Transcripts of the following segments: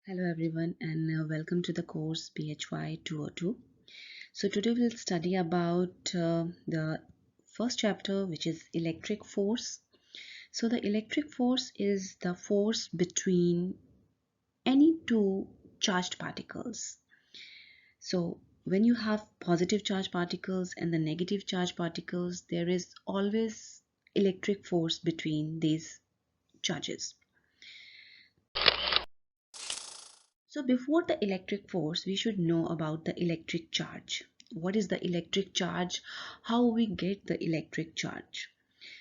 Hello everyone and welcome to the course PHY 202. So today we'll study about the first chapter, which is electric force. So the electric force is the force between any two charged particles. So when you have positive charge particles and the negative charge particles, there is always electric force between these charges. So before the electric force, we should know about the electric charge. What is the electric charge? How we get the electric charge?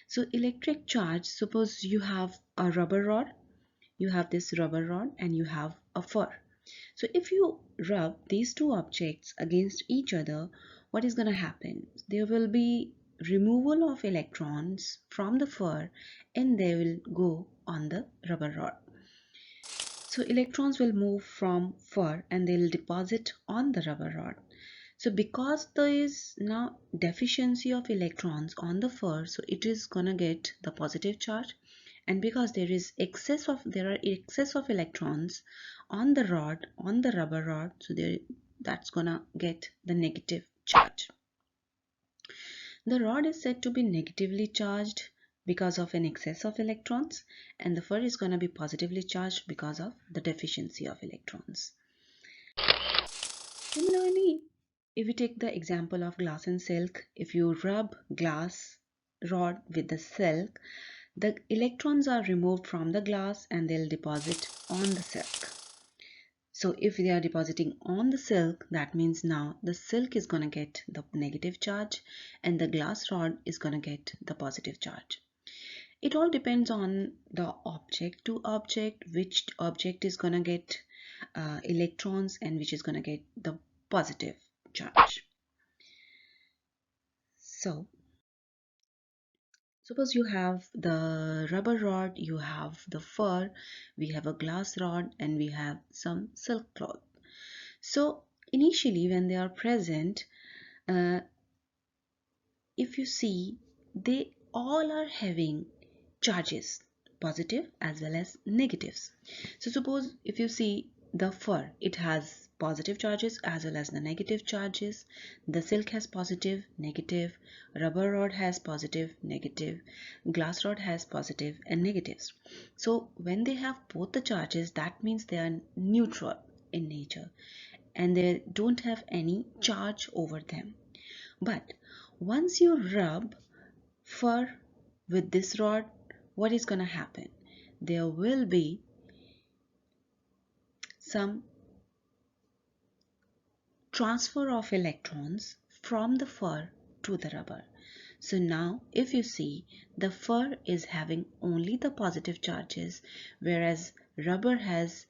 So electric charge, suppose you have a rubber rod, you have this rubber rod and you have a fur. So if you rub these two objects against each other, what is going to happen? There will be removal of electrons from the fur and they will go on the rubber rod. So electrons will move from fur and they'll deposit on the rubber rod. So because there is now deficiency of electrons on the fur, so it is gonna get the positive charge, and because there are excess of electrons on the rubber rod, so that's gonna get the negative charge. The rod is said to be negatively charged because of an excess of electrons, and the fur is going to be positively charged because of the deficiency of electrons. Similarly, if we take the example of glass and silk, if you rub glass rod with the silk, the electrons are removed from the glass and they'll deposit on the silk. So if they are depositing on the silk, that means now the silk is going to get the negative charge and the glass rod is going to get the positive charge. It all depends on the object to object, which object is going to get electrons and which is going to get the positive charge. So suppose you have the rubber rod, you have the fur, we have a glass rod, and we have some silk cloth. So initially when they are present, uh, if you see, they all are having charges, positive as well as negatives. So suppose if you see the fur, it has positive charges as well as the negative charges. The silk has positive, negative, rubber rod has positive, negative, glass rod has positive and negatives. So when they have both the charges, that means they are neutral in nature and they don't have any charge over them. But once you rub fur with this rod, what is going to happen? There will be some transfer of electrons from the fur to the rubber. So now if you see, the fur is having only the positive charges, whereas rubber has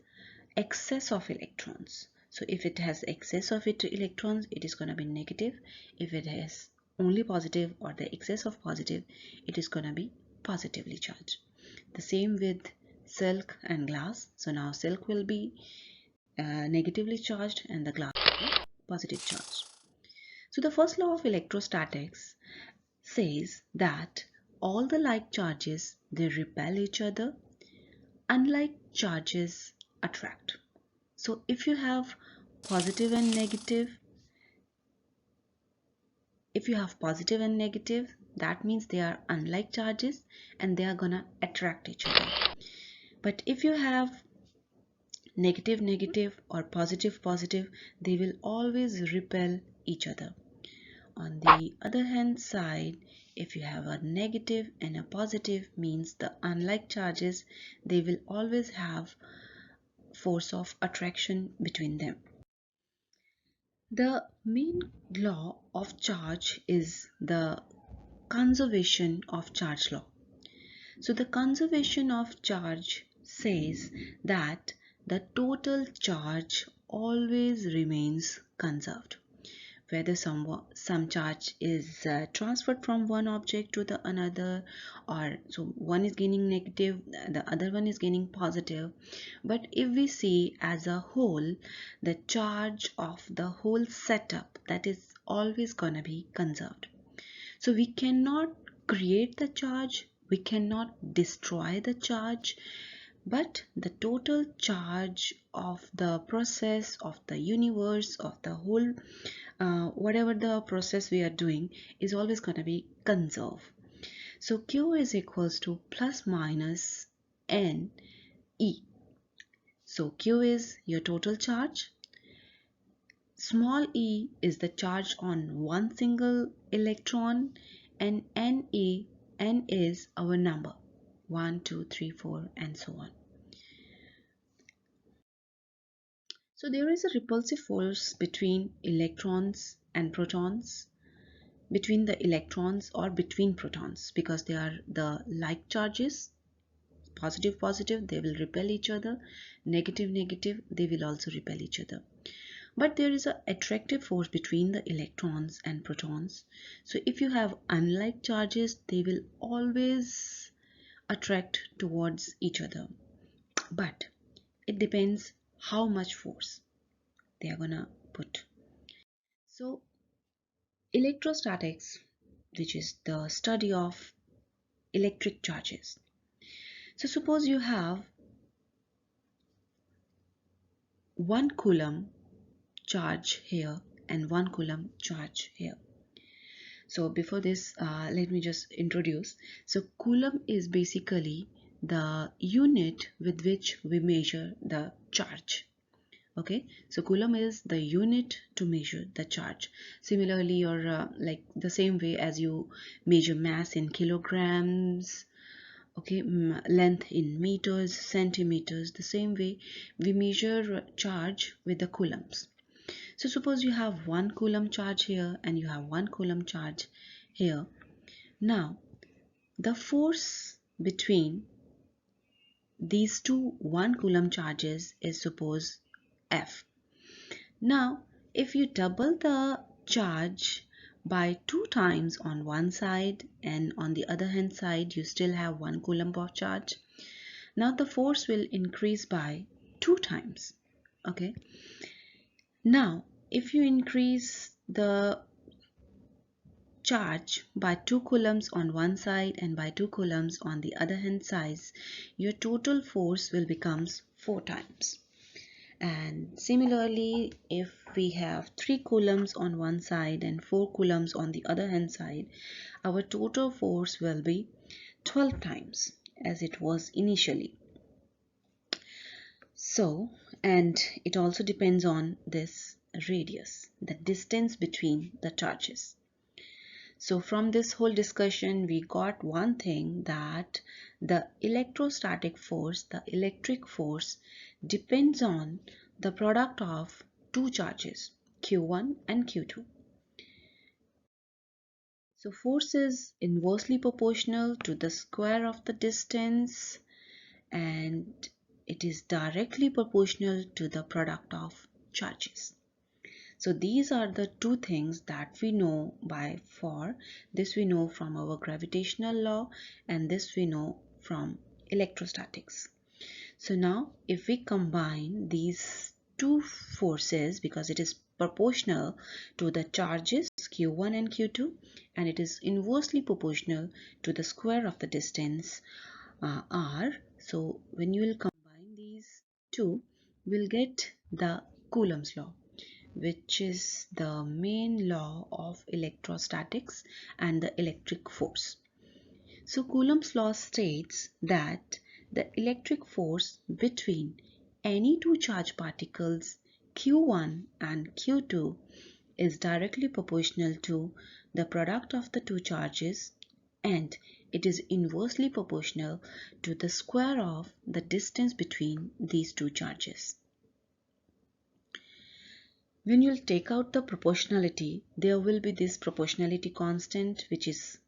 excess of electrons. So if it has excess of electrons, it is going to be negative. If it has only positive or the excess of positive, it is going to be positively charged. The same with silk and glass. So now silk will be negatively charged and the glass will be positive charged. So the first law of electrostatics says that all the like charges, they repel each other, unlike charges attract. So if you have positive and negative, that means they are unlike charges and they are gonna attract each other. But if you have negative negative or positive positive, they will always repel each other. On the other hand side, if you have a negative and a positive, means the unlike charges, they will always have force of attraction between them. The main law of charge is the conservation of charge law. So the conservation of charge says that the total charge always remains conserved. Whether some charge is transferred from one object to the another, or so one is gaining negative, the other one is gaining positive. But if we see as a whole, the charge of the whole setup, that is always gonna be conserved. So we cannot create the charge, we cannot destroy the charge, but the total charge of the process, of the universe, of the whole whatever the process we are doing is always going to be conserved. So Q is equals to plus minus N E. So Q is your total charge. Small e is the charge on one single electron, and N is our number 1, 2, 3, 4, and so on. So there is a repulsive force between electrons and protons, between the electrons or between protons, because they are the like charges. Positive positive, they will repel each other. Negative negative, they will also repel each other. But there is an attractive force between the electrons and protons. So if you have unlike charges, they will always attract towards each other. But it depends how much force they are gonna put. So electrostatics, which is the study of electric charges. So suppose you have 1 coulomb charge here and 1 coulomb charge here. So before this, let me just introduce. So coulomb is basically the unit with which we measure the charge. Okay, so coulomb is the unit to measure the charge. Similarly, or like the same way as you measure mass in kilograms, okay, length in meters, centimeters, the same way we measure charge with the coulombs. So suppose you have 1 coulomb charge here and you have 1 coulomb charge here. Now the force between these two 1 coulomb charges is suppose F. Now if you double the charge by 2 times on one side and on the other hand side you still have 1 coulomb of charge, now the force will increase by 2 times. Okay, now if you increase the charge by 2 coulombs on one side and by 2 coulombs on the other hand sides, your total force will becomes 4 times. And similarly, if we have 3 coulombs on one side and 4 coulombs on the other hand side, our total force will be 12 times as it was initially. So, and it also depends on this radius, the distance between the charges. So from this whole discussion, we got one thing, that the electrostatic force, the electric force, depends on the product of two charges, Q1 and Q2. So force is inversely proportional to the square of the distance, and it is directly proportional to the product of charges. So these are the two things that we know by for. This we know from our gravitational law and this we know from electrostatics. So now if we combine these two forces, because it is proportional to the charges Q1 and Q2 and it is inversely proportional to the square of the distance R. So when you will combine these two, we'll get the Coulomb's law, which is the main law of electrostatics and the electric force. So Coulomb's law states that the electric force between any two charged particles Q1 and Q2 is directly proportional to the product of the two charges, and it is inversely proportional to the square of the distance between these two charges. When you'll take out the proportionality, there will be this proportionality constant, which is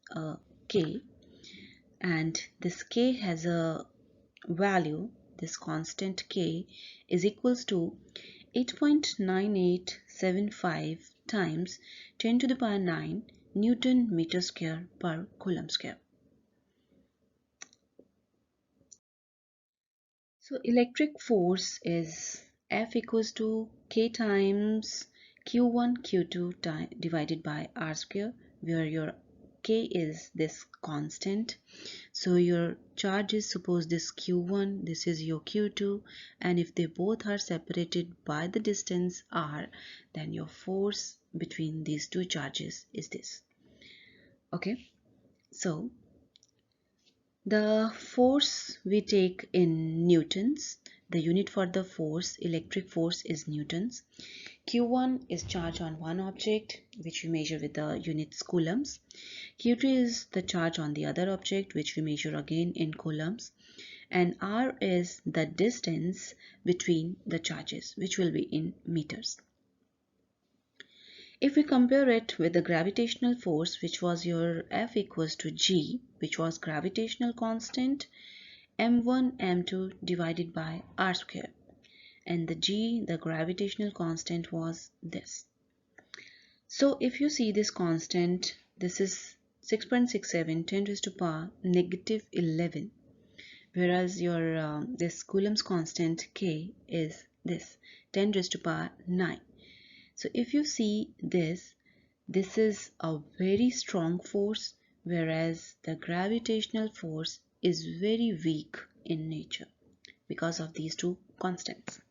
K, and this K has a value. This constant K is equals to 8.9875 times 10 to the power 9 Newton meter square per coulomb square. So electric force is F equals to K times Q1 Q2 divided by R square, where your K is this constant. So your charge is, suppose this Q1, this is your Q2, and if they both are separated by the distance R, then your force between these two charges is this. Okay, so the force we take in newtons. The unit for the force, electric force, is newtons. Q1 is charge on one object, which we measure with the units coulombs. Q2 is the charge on the other object, which we measure again in coulombs. And R is the distance between the charges, which will be in meters. If we compare it with the gravitational force, which was your F equals to G, which was gravitational constant, m1 m2 divided by r square, and the G, the gravitational constant, was this. So if you see this constant, this is 6.67 10 raised to power negative 11, whereas your this Coulomb's constant K is this 10 raised to power 9. So if you see this, this is a very strong force, whereas the gravitational force is very weak in nature because of these two constants.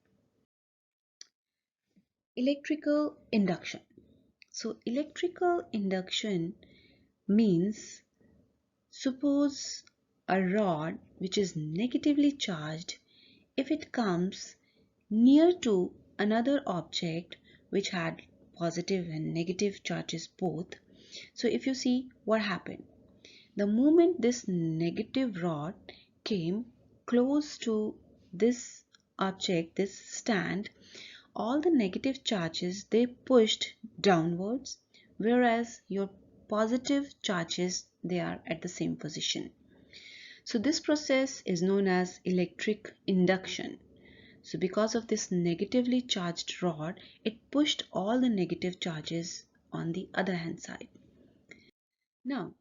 Electrical induction. So electrical induction means, suppose a rod which is negatively charged, if it comes near to another object which had positive and negative charges both. So if you see what happened, the moment this negative rod came close to this object, this stand, all the negative charges, they pushed downwards, whereas your positive charges, they are at the same position. So this process is known as electric induction. So because of this negatively charged rod, it pushed all the negative charges on the other hand side. Now,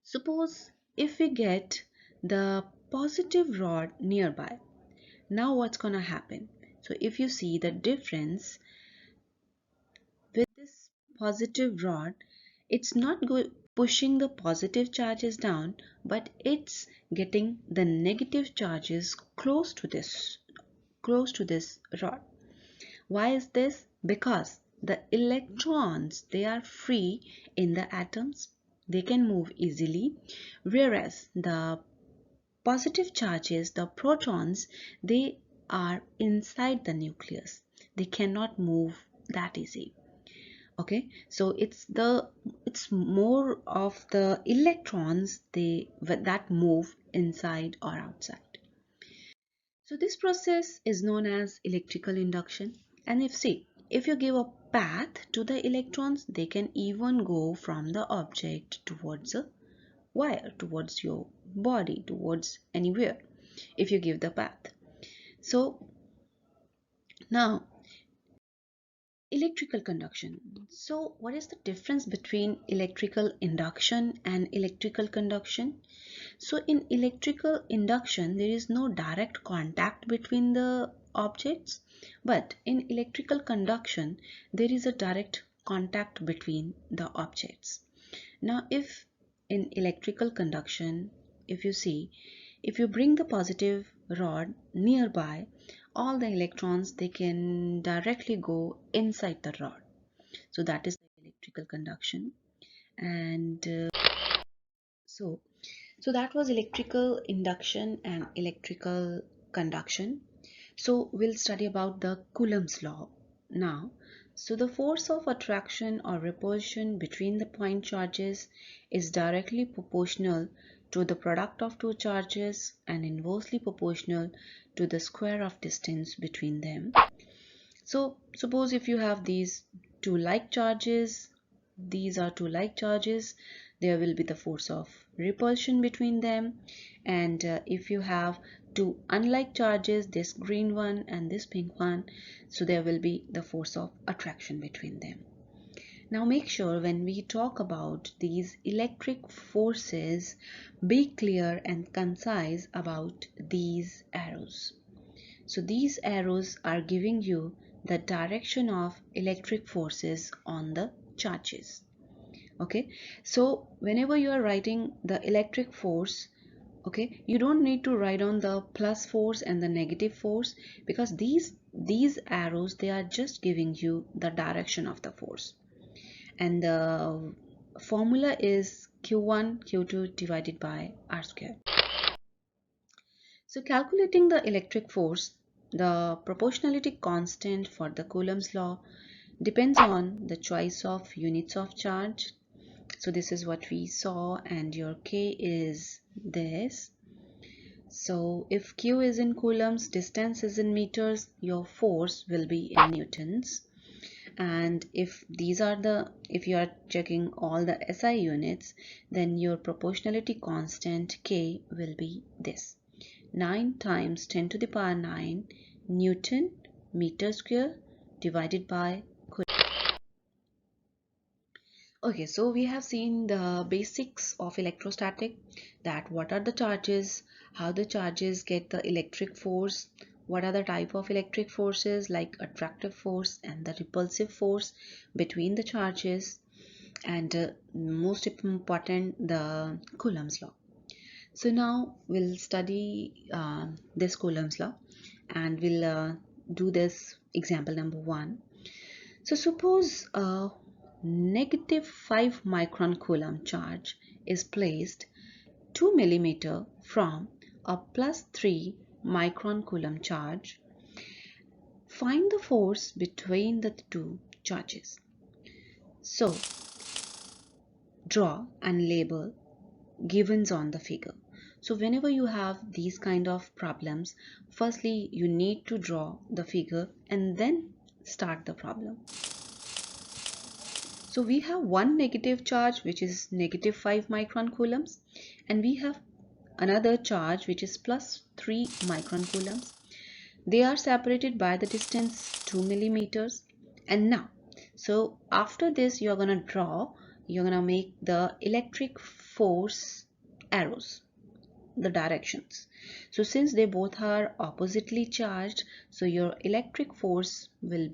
suppose if we get the positive rod nearby, now what's going to happen? So if you see the difference with this positive rod, it's not pushing the positive charges down, but it's getting the negative charges close to this rod. Why is this? Because the electrons, they are free in the atoms, they can move easily, whereas the positive charges, the protons, they are inside the nucleus, they cannot move that easy. Okay, so it's more of the electrons that move inside or outside. So this process is known as electrical induction. And if you give a path to the electrons, they can even go from the object towards a wire, towards your body, towards anywhere, if you give the path. So now, electrical conduction. So what is the difference between electrical induction and electrical conduction? So in electrical induction, there is no direct contact between the objects, but in electrical conduction, there is a direct contact between the objects. Now, if in electrical conduction, if you see, if you bring the positive rod nearby, all the electrons, they can directly go inside the rod. So that is the electrical conduction. And so that was electrical induction and electrical conduction. So we'll study about the Coulomb's law now. So the force of attraction or repulsion between the point charges is directly proportional to the product of two charges and inversely proportional to the square of distance between them. So suppose if you have these two like charges, these are two like charges, there will be the force of repulsion between them. And if you have two unlike charges, this green one and this pink one, so there will be the force of attraction between them. Now make sure when we talk about these electric forces, be clear and concise about these arrows. So these arrows are giving you the direction of electric forces on the charges. Okay, so whenever you are writing the electric force, okay, you don't need to write on the plus force and the negative force, because these arrows, they are just giving you the direction of the force, and the formula is q1 q2 divided by r square. So calculating the electric force, the proportionality constant for the Coulomb's law depends on the choice of units of charge. So this is what we saw, and your K is this. So if Q is in coulombs, distance is in meters, your force will be in newtons. And if you are checking all the SI units, then your proportionality constant K will be this: 9 times 10 to the power 9 Newton meter square divided by Coulomb. Okay, so we have seen the basics of electrostatic, that what are the charges, how the charges get the electric force, what are the type of electric forces like attractive force and the repulsive force between the charges, and most important, the Coulomb's law. So now we'll study this Coulomb's law, and we'll do this example number 1. So suppose a negative 5 micron Coulomb charge is placed 2 millimeter from a plus 3 micron Coulomb charge. Find the force between the two charges. So draw and label givens on the figure. So whenever you have these kind of problems, firstly you need to draw the figure and then start the problem. So we have one negative charge which is negative 5 micron coulombs, and we have another charge which is plus 3 micron coulombs. They are separated by the distance 2 millimeters. And now, so after this you're going to make the electric force arrows, the directions. So since they both are oppositely charged, so your electric force will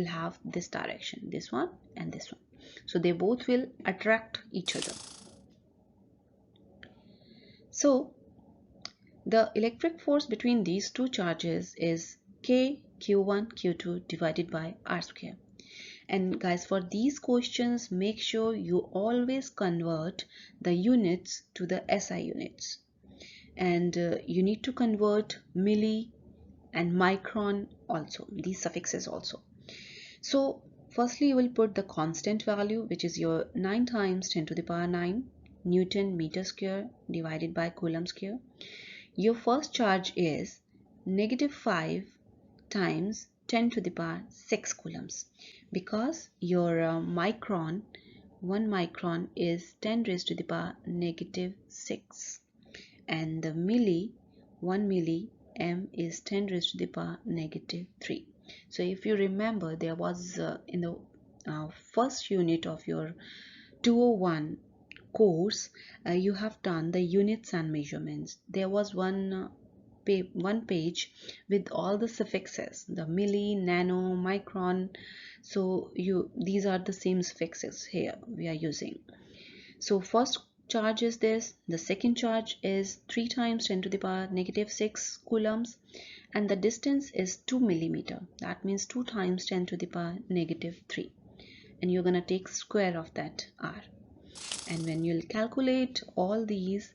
have this direction, this one and this one. So they both will attract each other. So the electric force between these two charges is K Q1 Q2 divided by R square. And guys, for these questions, make sure you always convert the units to the SI units. And you need to convert milli and micron also, these suffixes also. So firstly you will put the constant value, which is your 9 times 10 to the power 9 Newton meter square divided by Coulomb square. Your first charge is negative 5 times 10 to the power 6 coulombs, because your micron, 1 micron is 10 raised to the power negative 6, and the milli, 1 milli m is 10 raised to the power negative 3. So if you remember, there was in the first unit of your 201 course, you have done the units and measurements. There was one page with all the suffixes, the milli, nano, micron. So these are the same suffixes here we are using. So first charge is this, the second charge is 3 times 10 to the power negative 6 coulombs, and the distance is 2 millimeter. That means 2 times 10 to the power negative 3, and you're gonna take square of that r. And when you'll calculate all these,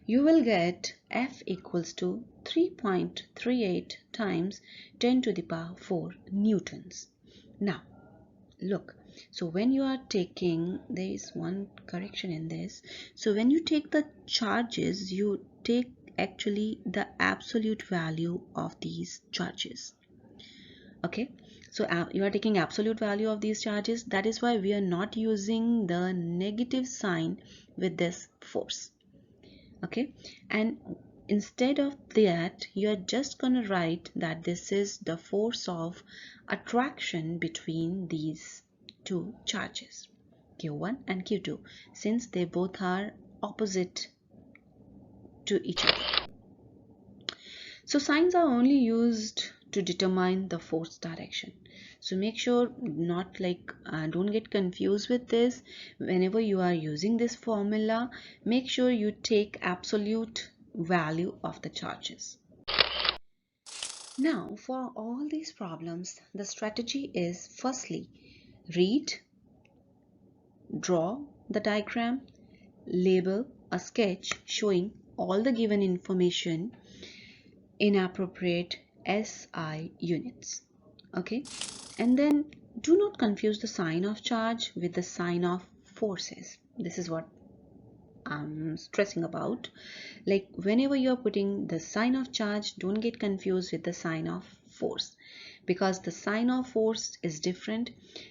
you will get F equals to 3.38 times 10 to the power 4 newtons. Now look, so when you are taking, there is one correction in this. So when you take the charges, you take actually the absolute value of these charges. Okay, so you are taking absolute value of these charges. That is why we are not using the negative sign with this force. Okay, and instead of that, you are just gonna write that this is the force of attraction between these two charges, Q1 and Q2, since they both are opposite to each other. So signs are only used to determine the force direction. So make sure not like don't get confused with this. Whenever you are using this formula, make sure you take absolute value of the charges. Now for all these problems, the strategy is firstly read, draw the diagram, label a sketch showing all the given information in appropriate SI units. Okay, and then do not confuse the sign of charge with the sign of forces. This is what I'm stressing about. Like whenever you're putting the sign of charge, don't get confused with the sign of force, because the sign of force is different.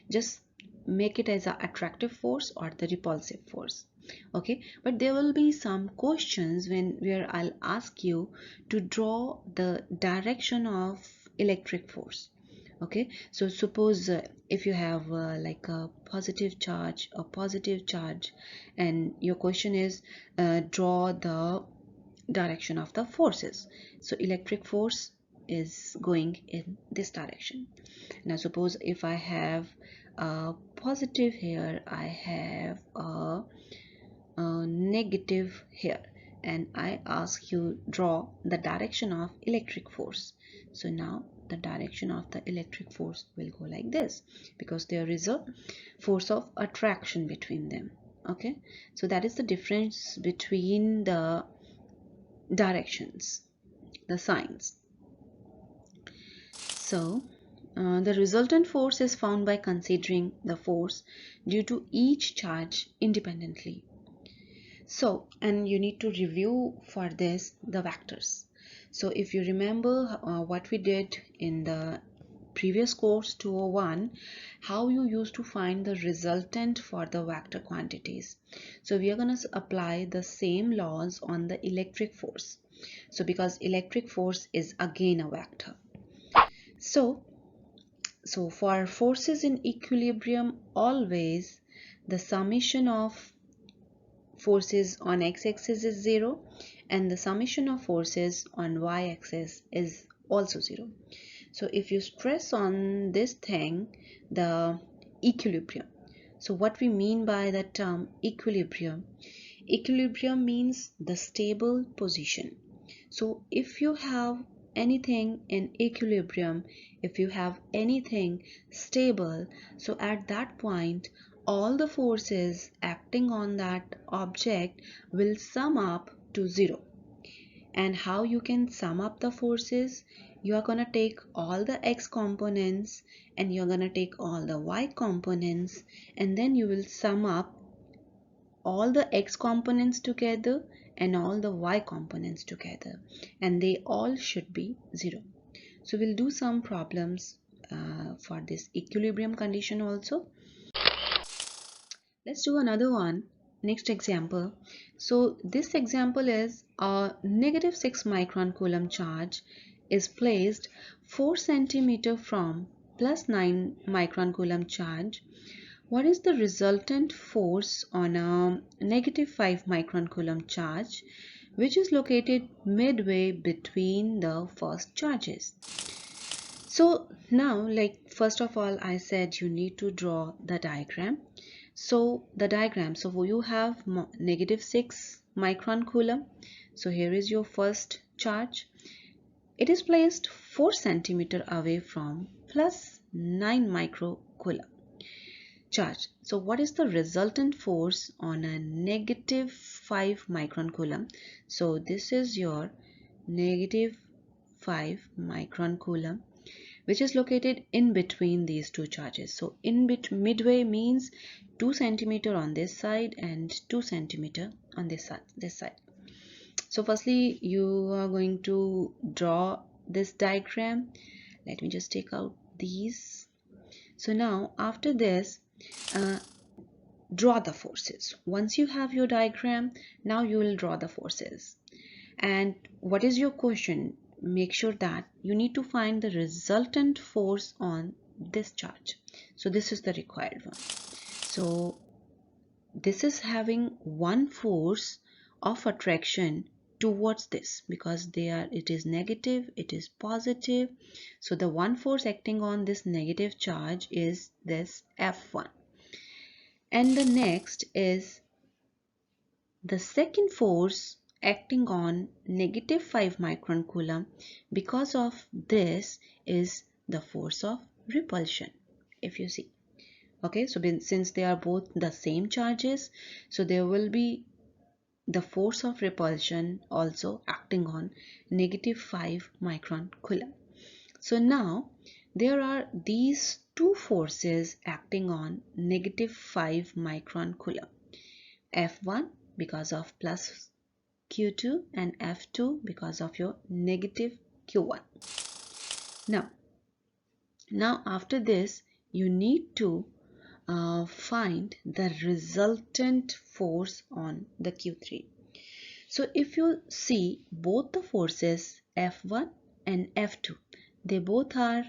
Just make it as an attractive force or the repulsive force. Okay, but there will be some questions where I'll ask you to draw the direction of electric force. Okay, so suppose if you have like a positive charge, and your question is draw the direction of the forces. So electric force is going in this direction. Now suppose if I have a positive here, I have a negative here, and I ask you draw the direction of electric force. So now the direction of the electric force will go like this, because there is a force of attraction between them. Okay, so that is the difference between the directions, the signs. So the resultant force is found by considering the force due to each charge independently. So, and you need to review for this the vectors. So if you remember what we did in the previous course 201, how you used to find the resultant for the vector quantities. So we are going to apply the same laws on the electric force. So because electric force is again a vector. So for forces in equilibrium, always the summation of forces on x-axis is 0 and the summation of forces on y-axis is also 0. So if you stress on this thing, the equilibrium. So what we mean by the term equilibrium means the stable position. So if you have anything in equilibrium, if you have anything stable, so at that point all the forces acting on that object will sum up to 0. And how you can sum up the forces? You are going to take all the x components and you're going to take all the y components, and then you will sum up all the x components together and all the y components together, and they all should be 0. So we'll do some problems for this equilibrium condition also. Let's do another one. Next example. So this example is a negative 6 micron coulomb charge is placed 4 centimeter from plus 9 micron coulomb charge. What is the resultant force on a negative 5 micron coulomb charge, which is located midway between the first charges? So now, like first of all, I said you need to draw the diagram. So the diagram, so you have negative 6 micron coulomb. So here is your first charge. It is placed 4 centimeter away from plus 9 micro coulomb charge. So what is the resultant force on a negative 5 micron coulomb? So this is your negative 5 micron coulomb, which is located in between these two charges. So midway means 2 centimeter on this side and 2 centimeter on this side. So firstly you are going to draw this diagram. Let me just take out these. So now after this draw the forces. Once you have your diagram, now you will draw the forces. And what is your question? Make sure that you need to find the resultant force on this charge. So this is the required one. So this is having one force of attraction towards this, because it is negative, it is positive. So the one force acting on this negative charge is this F1, and the next is the second force acting on negative 5 micron coulomb. Because of this is the force of repulsion, if you see. Okay, so since they are both the same charges, so there will be the force of repulsion also acting on negative 5 micron coulomb. So now there are these two forces acting on negative 5 micron coulomb. F1 because of plus Q2 and F2 because of your negative Q1. Now after this you need to find the resultant force on the Q3. So if you see both the forces F1 and F2, they both are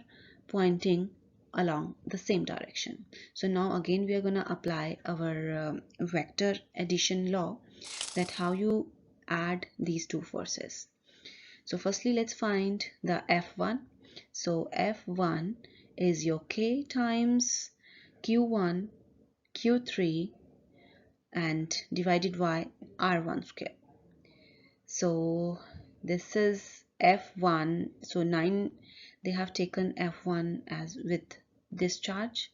pointing along the same direction. So now again we are going to apply our vector addition law, that how you add these two forces. So firstly let's find the F1. So F1 is your K times Q1 Q3 and divided by R1 square. So this is F1. So 9, they have taken F1 as with this charge,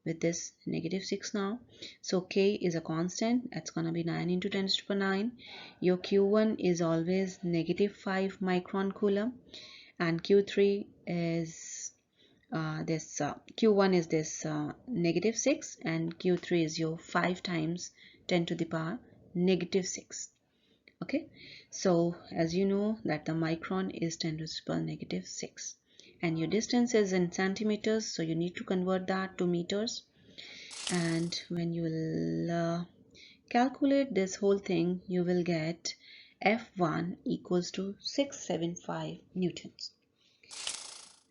with this negative 6 now. So K is a constant, that's gonna be 9 into 10 to the power 9. Your Q1 is always negative 5 micron coulomb, and Q3 is this Q1 is this negative 6, and Q3 is your 5 times 10 to the power negative 6. Okay, so as you know that the micron is 10 to the power negative 6, and your distance is in centimeters, so you need to convert that to meters. And when you will calculate this whole thing, you will get F1 equals to 675 newtons.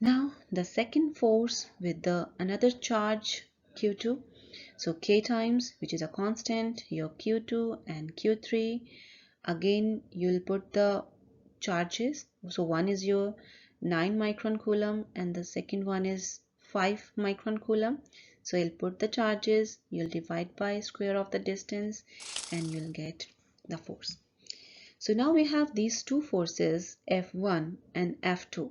Now the second force with the another charge Q2, so K times, which is a constant, your Q2 and Q3, again you'll put the charges. So one is your 9 micron coulomb and the second one is 5 micron coulomb. So you'll put the charges, you'll divide by square of the distance, and you'll get the force. So now we have these two forces F1 and F2.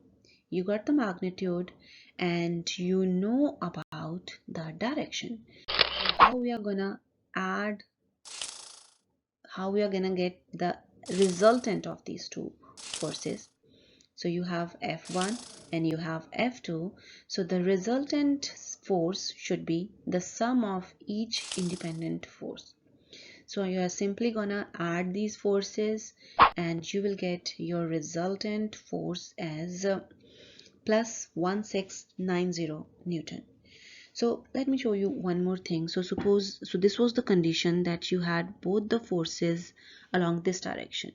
You got the magnitude and you know about the direction. How we are gonna get the resultant of these two forces. So you have F1 and you have F2. So the resultant force should be the sum of each independent force. So you are simply gonna add these forces and you will get your resultant force as plus 1690 Newton. So let me show you one more thing. So this was the condition that you had both the forces along this direction.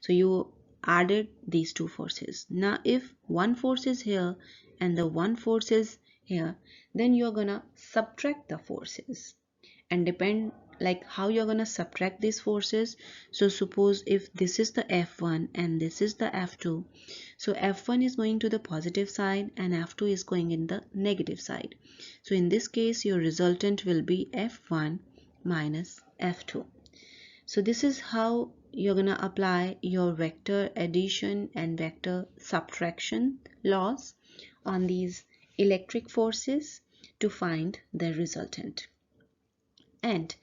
So you added these two forces. Now if one force is here and the one force is here, then you're gonna subtract the forces, and depend like how you're gonna subtract these forces. So suppose if this is the F1 and this is the F2, so F1 is going to the positive side and F2 is going in the negative side. So in this case your resultant will be F1 minus F2. So this is how you're gonna apply your vector addition and vector subtraction laws on these electric forces to find the resultant. And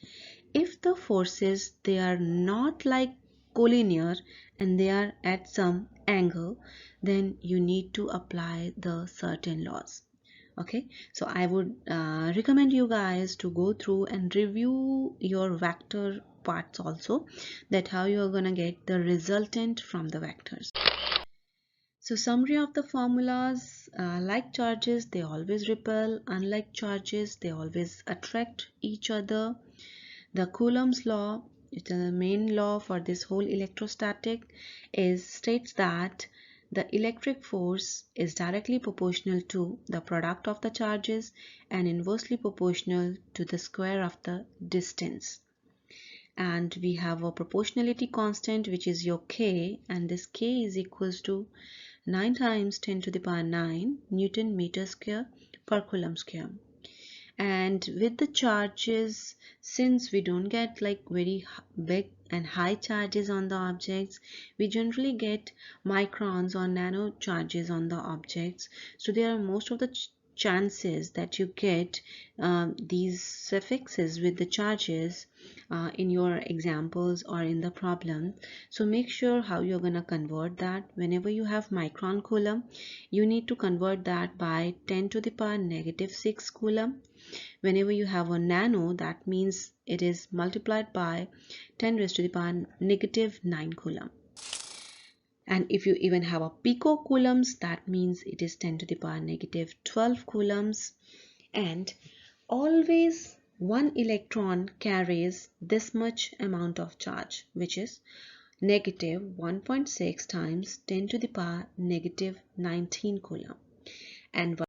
if the forces, they are not like collinear and they are at some angle, then you need to apply the certain laws. Okay, so I would recommend you guys to go through and review your vector parts also, that how you are gonna get the resultant from the vectors. So summary of the formulas, like charges they always repel, unlike charges they always attract each other. The Coulomb's law, it's the main law for this whole electrostatic, states that the electric force is directly proportional to the product of the charges and inversely proportional to the square of the distance. and we have a proportionality constant, which is your K, and this K is equals to 9 times 10 to the power 9 Newton meter square per coulomb square. And with the charges, since we don't get like very big and high charges on the objects, we generally get microns or nano charges on the objects. So there are most of the chances that you get these suffixes with the charges in your examples or in the problem. So make sure how you're going to convert that. Whenever you have micron coulomb, you need to convert that by 10 to the power negative 6 coulomb. Whenever you have a nano, that means it is multiplied by 10 raised to the power negative 9 coulomb. And if you even have a picocoulombs, that means it is 10 to the power negative 12 coulombs. And always one electron carries this much amount of charge, which is negative 1.6 times 10 to the power negative 19 coulomb. And